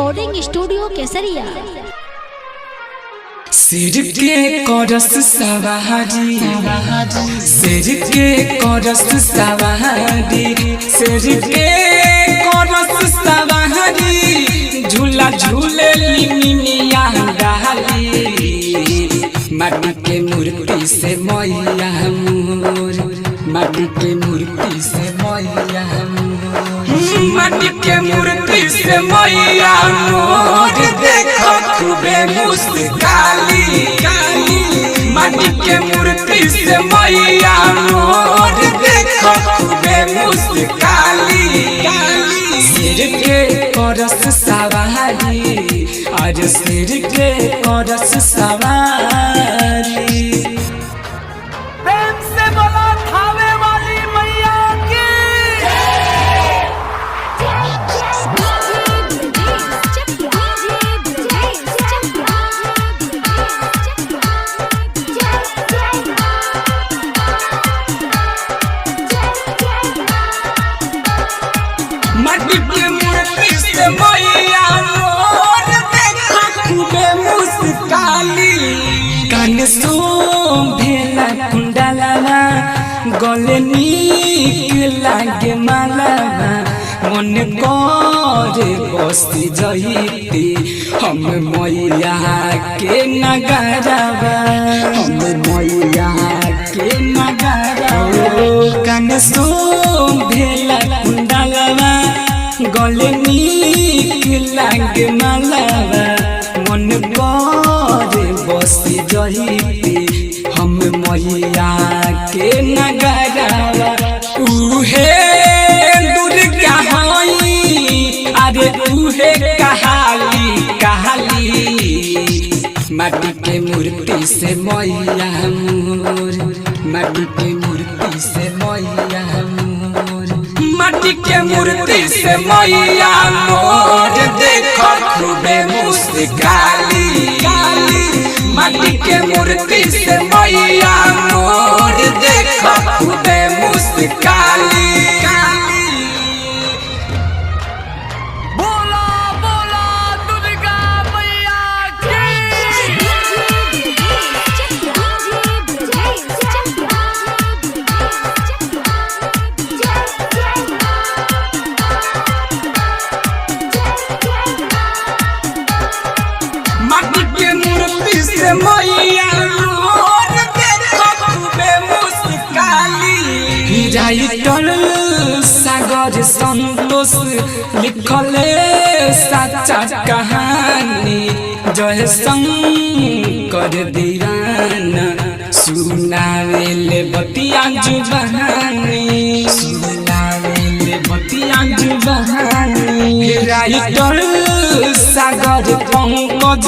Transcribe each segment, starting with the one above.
Recording studio केसरिया। सिर के करस सवारी, सिर के करस सवारी, सिर के करस सवारी, झूला झूले लिमिया डाली, माटी के मूर्ति से मैया मोर, माटी के मूर्ति से मैया मोर, माटी के मूर्ति से मैया मोर, देखो खूबे मुस्काली, माटी के मूर्ति से मैया मोर, देखो खूबे मुस्काली, सिर के करस सवारी, आज सिर के करस सवारी। प्रेम से बोला थावे वाली मैया की। माटी के मूर्ति से मैया मोर, देखो खूबे मुस्काली, कान शोभेला कुंडलवा, गले नीक लागे मालवा, मन करे बस्ती जइती हम मैया के नगरवा, हम मैया के नगरवा, कान शोभेला कुंडलवा, गले नीक लागे मालवा, मन करे बस्ती जइती हम मैया के नगरवा, उहे दुर्गा हई, अरे उहे कहाली कहाली, माटी के मूर्ति से मैया मोर, माटी के मूर्ति से मैया मोर, माटी के मूर्ति से मैया मोर, देखो खूबे मुस्काली, माटी के मूर्ति से मैया मोर, देखो खूबे मुस्काली। बोला बोला दुर्गा मैया की। माटी के मूर्ति से मैया मोर, देखो खूबे मुस्काली, राइटर सागर संतोष लिखले सच्चा कहानी, जय शंकर दीवाना सुनावेले बतिया जुबानी, सुनावेले बतिया जुबानी, राइटर सागर पंकज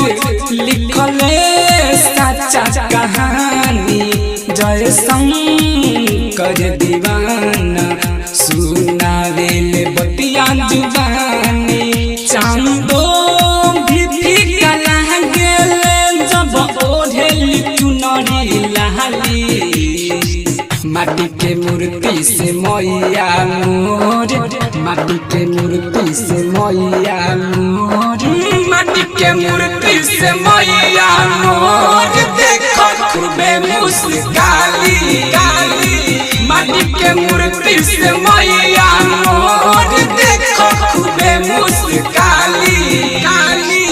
लिखले सच्चा कहानी, जय शंकर दीवाना सुनावेले बतिया जुबानी, चांदो भी फीका लागेले जब ओढ़ेली चुनरी लाली, माटी के मूर्ति से मैया मोर, माटी के मूर्ति से मैया मोर, माटी के मूर्ति से मैया मोर, देखो खूबे मुस्काली, माटी के मूर्ति से मैया मोर, देखो खूबे मुस्काली,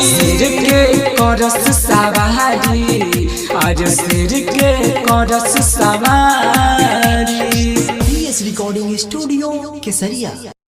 सिर के करस सवारी, आज सिर के करस सवारी। रिकॉर्डिंग स्टूडियो केसरिया।